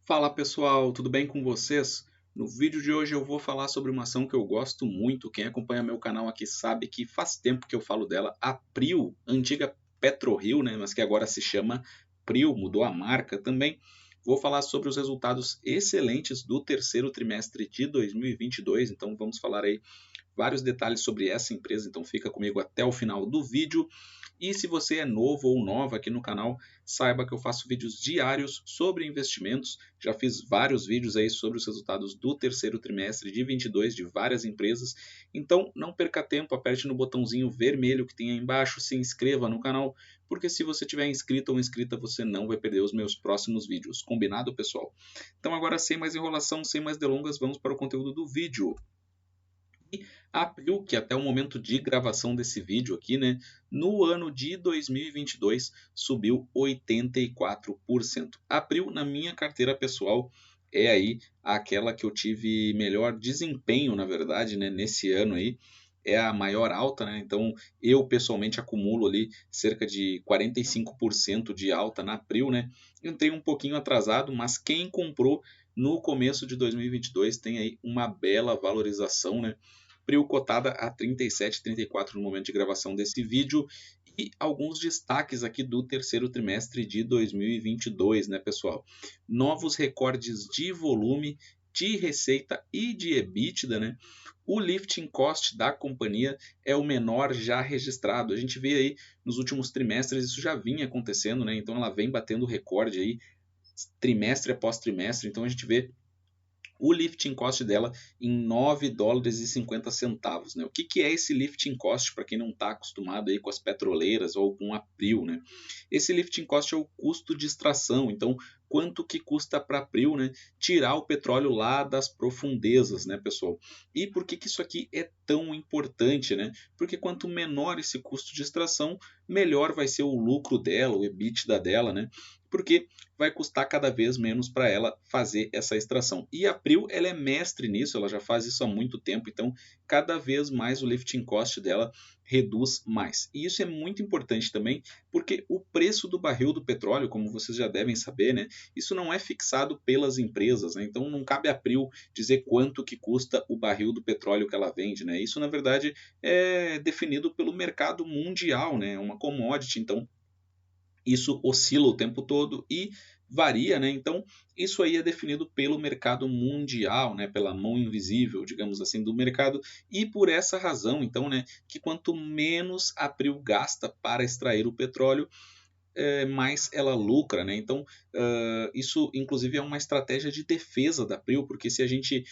Fala pessoal, tudo bem com vocês? No vídeo de hoje eu vou falar sobre uma ação que eu gosto muito. Quem acompanha meu canal aqui sabe que faz tempo que eu falo dela. A Prio, antiga PetroRio, né, mas que agora se chama Prio, mudou a marca também. Vou falar sobre os resultados excelentes do terceiro trimestre de 2022. Então vamos falar aí vários detalhes sobre essa empresa, então fica comigo até o final do vídeo. E se você é novo ou nova aqui no canal, saiba que eu faço vídeos diários sobre investimentos. Já fiz vários vídeos aí sobre os resultados do terceiro trimestre de 22 de várias empresas. Então não perca tempo, aperte no botãozinho vermelho que tem aí embaixo, se inscreva no canal, porque se você tiver inscrito ou inscrita, você não vai perder os meus próximos vídeos. Combinado, pessoal? Então agora, sem mais enrolação, sem mais delongas, vamos para o conteúdo do vídeo. A Prio, que até o momento de gravação desse vídeo aqui, né, no ano de 2022 subiu 84%. A Prio, na minha carteira pessoal, é aí aquela que eu tive melhor desempenho, na verdade, né, nesse ano aí. É a maior alta, né? Então eu pessoalmente acumulo ali cerca de 45% de alta na Prio, né? Entrei um pouquinho atrasado, mas quem comprou no começo de 2022 tem aí uma bela valorização, né? Prio cotada a 37, 34 no momento de gravação desse vídeo. E alguns destaques aqui do terceiro trimestre de 2022, né, pessoal? Novos recordes de volume, de receita e de EBITDA, né? O lifting cost da companhia é o menor já registrado. A gente vê aí nos últimos trimestres isso já vinha acontecendo, né? Então ela vem batendo recorde aí trimestre após trimestre. Então a gente vê o lifting cost dela em 9 dólares e 50 centavos. Né? O que é esse lifting cost para quem não está acostumado aí com as petroleiras ou com a Prio? Né? Esse lifting cost é o custo de extração. Então, quanto que custa para a Prio, né, tirar o petróleo lá das profundezas, né, pessoal? E por que isso aqui é tão importante? Né? Porque quanto menor esse custo de extração, melhor vai ser o lucro dela, o EBITDA dela, né? Porque vai custar cada vez menos para ela fazer essa extração. E a Prio ela é mestre nisso, ela já faz isso há muito tempo, então cada vez mais o lifting cost dela reduz mais. E isso é muito importante também, porque o preço do barril do petróleo, como vocês já devem saber, né, isso não é fixado pelas empresas, né, então não cabe a Prio dizer quanto que custa o barril do petróleo que ela vende, né, isso na verdade é definido pelo mercado mundial, né, é uma commodity, então isso oscila o tempo todo e varia, né? Então, isso aí é definido pelo mercado mundial, né? Pela mão invisível, digamos assim, do mercado. E por essa razão, então, né? Que quanto menos a Prio gasta para extrair o petróleo, mais ela lucra, né? Então, isso inclusive é uma estratégia de defesa da Prio, porque se a gente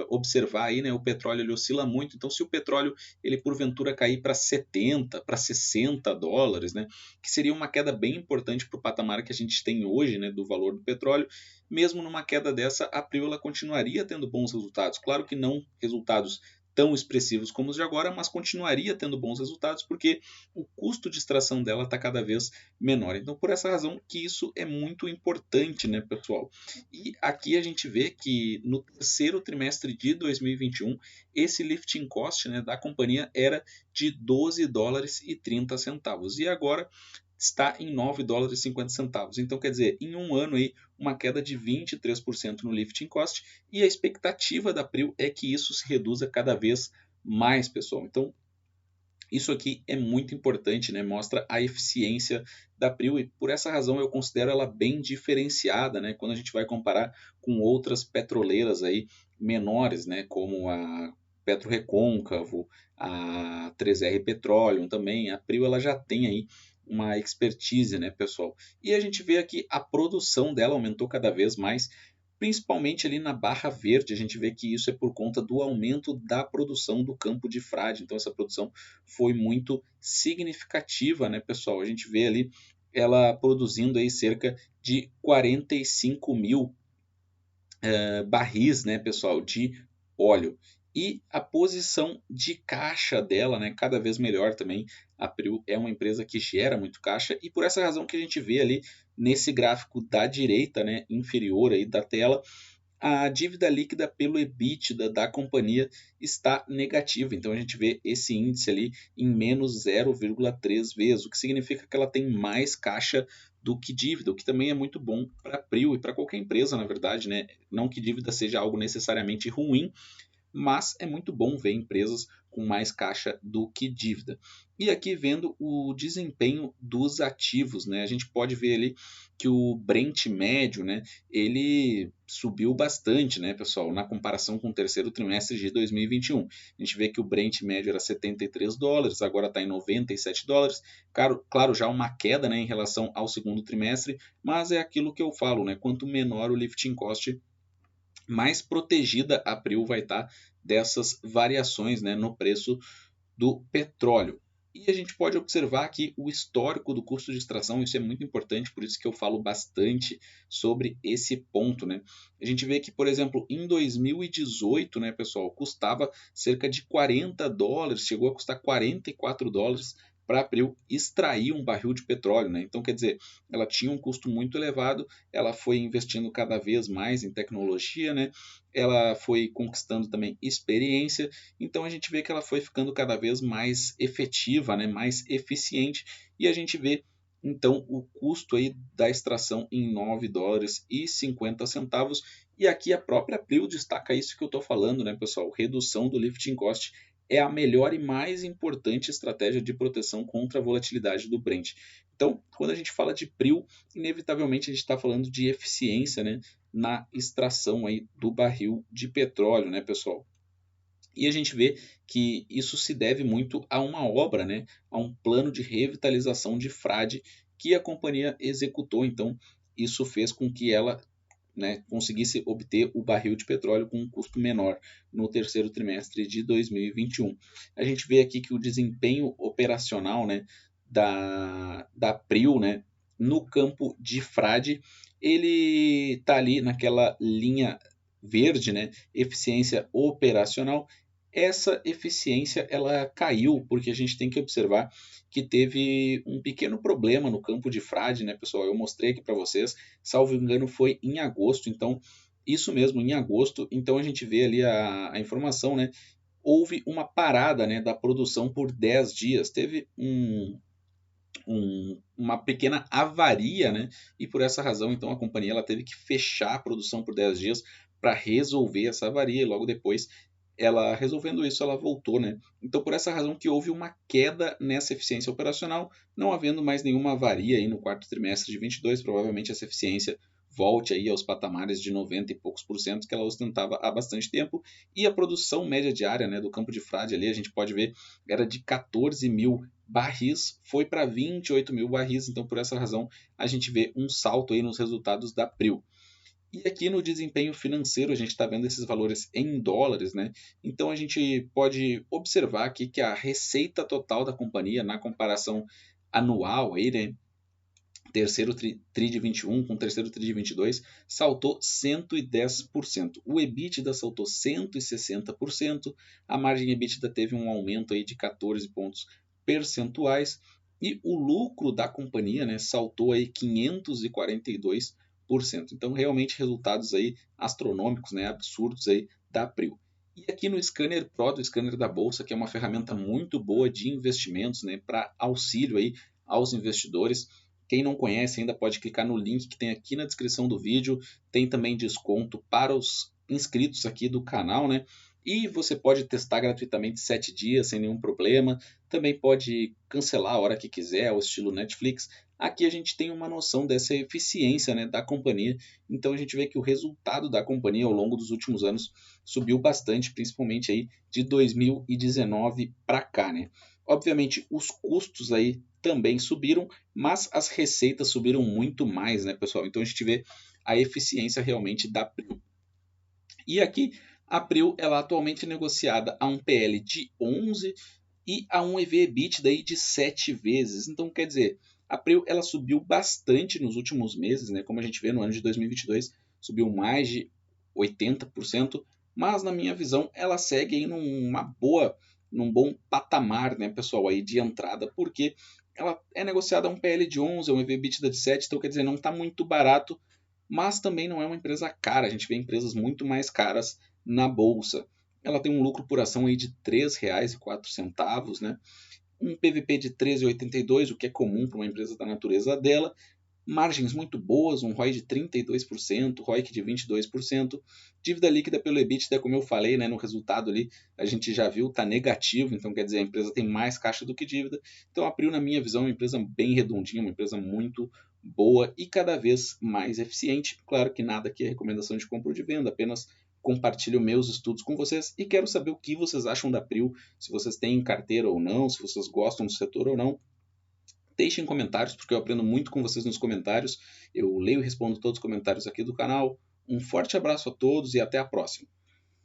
observar aí, né, o petróleo ele oscila muito, então se o petróleo ele porventura cair para 70, para 60 dólares, né, que seria uma queda bem importante para o patamar que a gente tem hoje, né, do valor do petróleo, mesmo numa queda dessa, a Prio ela continuaria tendo bons resultados. Claro que não resultados tão expressivos como os de agora, mas continuaria tendo bons resultados porque o custo de extração dela está cada vez menor. Então, por essa razão que isso é muito importante, né, pessoal? E aqui a gente vê que no terceiro trimestre de 2021, esse lifting cost, né, da companhia era de 12 dólares e 30 centavos. E agora está em 9 dólares e 50 centavos. Então, quer dizer, em um ano aí, uma queda de 23% no lifting cost, e a expectativa da Prio é que isso se reduza cada vez mais, pessoal. Então, isso aqui é muito importante, né? Mostra a eficiência da Prio e por essa razão eu considero ela bem diferenciada, né? Quando a gente vai comparar com outras petroleiras aí menores, né? Como a Petro Recôncavo, a 3R Petroleum também, a Prio ela já tem aí uma expertise, né, pessoal? E a gente vê aqui a produção dela aumentou cada vez mais, principalmente ali na Barra Verde, a gente vê que isso é por conta do aumento da produção do campo de frade. Então essa produção foi muito significativa, né, pessoal? A gente vê ali ela produzindo aí cerca de 45 mil barris, né, pessoal, de óleo. E a posição de caixa dela, né, cada vez melhor também. A Prio é uma empresa que gera muito caixa e por essa razão que a gente vê ali nesse gráfico da direita, né, inferior aí da tela, a dívida líquida pelo EBITDA da companhia está negativa. Então a gente vê esse índice ali em menos 0,3 vezes, o que significa que ela tem mais caixa do que dívida, o que também é muito bom para a Prio e para qualquer empresa, na verdade, né? Não que dívida seja algo necessariamente ruim, mas é muito bom ver empresas com mais caixa do que dívida. E aqui vendo o desempenho dos ativos, né? A gente pode ver ali que o Brent médio, né, ele subiu bastante, né, pessoal, na comparação com o terceiro trimestre de 2021. A gente vê que o Brent médio era $73, agora está em $97. Claro, já uma queda, né, em relação ao segundo trimestre, mas é aquilo que eu falo, né? Quanto menor o lifting cost, mais protegida a Prio vai estar dessas variações, né, no preço do petróleo. E a gente pode observar aqui o histórico do custo de extração, isso é muito importante, por isso que eu falo bastante sobre esse ponto, né? A gente vê que, por exemplo, em 2018, né, pessoal, custava cerca de $40, chegou a custar $44 para a April extrair um barril de petróleo, né? Então, quer dizer, ela tinha um custo muito elevado, ela foi investindo cada vez mais em tecnologia, né? Ela foi conquistando também experiência, então a gente vê que ela foi ficando cada vez mais efetiva, né? Mais eficiente, e a gente vê então o custo aí da extração em $9,50. E aqui a própria April destaca isso que eu estou falando, né, pessoal? Redução do lifting cost é a melhor e mais importante estratégia de proteção contra a volatilidade do Brent. Então, quando a gente fala de Prio, inevitavelmente a gente está falando de eficiência, né, na extração aí do barril de petróleo, né, pessoal? E a gente vê que isso se deve muito a uma obra, né, a um plano de revitalização de frade que a companhia executou. Então, isso fez com que ela, né, conseguisse obter o barril de petróleo com um custo menor no terceiro trimestre de 2021. A gente vê aqui que o desempenho operacional, né, da Prio, né, no campo de frade, ele está ali naquela linha verde, né, eficiência operacional. Essa eficiência ela caiu porque a gente tem que observar que teve um pequeno problema no campo de frade, né, pessoal? Eu mostrei aqui para vocês, salvo engano, foi em agosto, então, isso mesmo, em agosto, então a gente vê ali a informação, né? Houve uma parada, né, da produção por 10 dias, teve uma pequena avaria, né? E por essa razão, então, a companhia ela teve que fechar a produção por 10 dias para resolver essa avaria, e logo depois ela resolvendo isso, ela voltou, né? Então, por essa razão que houve uma queda nessa eficiência operacional, não havendo mais nenhuma avaria aí no quarto trimestre de 22, provavelmente essa eficiência volte aí aos patamares de 90 e poucos por cento que ela ostentava há bastante tempo, e a produção média diária, né, do campo de frade ali, a gente pode ver, era de 14 mil barris, foi para 28 mil barris, então por essa razão a gente vê um salto aí nos resultados da Prio. E aqui no desempenho financeiro a gente está vendo esses valores em dólares, né? Então a gente pode observar aqui que a receita total da companhia na comparação anual aí, né? Terceiro TRI de 21 com terceiro TRI de 22 saltou 110%. O EBITDA saltou 160%. A margem EBITDA teve um aumento aí de 14 pontos percentuais. E o lucro da companhia, né, saltou aí 542%. Então, realmente, resultados aí astronômicos, né, absurdos aí da Prio. E aqui no Scanner Pro, do Scanner da Bolsa, que é uma ferramenta muito boa de investimentos, né, para auxílio aí aos investidores. Quem não conhece ainda pode clicar no link que tem aqui na descrição do vídeo. Tem também desconto para os inscritos aqui do canal, né? E você pode testar gratuitamente 7 dias sem nenhum problema. Também pode cancelar a hora que quiser, ao estilo Netflix. Aqui a gente tem uma noção dessa eficiência, né, da companhia. Então a gente vê que o resultado da companhia ao longo dos últimos anos subiu bastante, principalmente aí de 2019 para cá, né? Obviamente os custos aí também subiram, mas as receitas subiram muito mais, né, pessoal? Então a gente vê a eficiência realmente da Prio. E aqui a Prio ela atualmente é negociada a um PL de 11 e a um EV/EBITDA de 7 vezes. Então quer dizer, a Prio ela subiu bastante nos últimos meses, né? Como a gente vê no ano de 2022, subiu mais de 80%, mas na minha visão ela segue aí num bom patamar, né, pessoal, aí de entrada, porque ela é negociada a um PL de 11, a um EV/EBITDA de 7, então quer dizer, não está muito barato, mas também não é uma empresa cara, a gente vê empresas muito mais caras na bolsa. Ela tem um lucro por ação aí de R$ 3,04, né? Um PVP de 13,82, o que é comum para uma empresa da natureza dela, margens muito boas, um ROI de 32%, ROIC de 22%, dívida líquida pelo EBITDA, como eu falei, né, no resultado ali, a gente já viu, está negativo, então quer dizer, a empresa tem mais caixa do que dívida, então a Prio, na minha visão, é uma empresa bem redondinha, uma empresa muito boa e cada vez mais eficiente. Claro que nada aqui é recomendação de compra ou de venda, apenas compartilho meus estudos com vocês e quero saber o que vocês acham da Prio, se vocês têm carteira ou não, se vocês gostam do setor ou não. Deixem comentários, porque eu aprendo muito com vocês nos comentários. Eu leio e respondo todos os comentários aqui do canal. Um forte abraço a todos e até a próxima.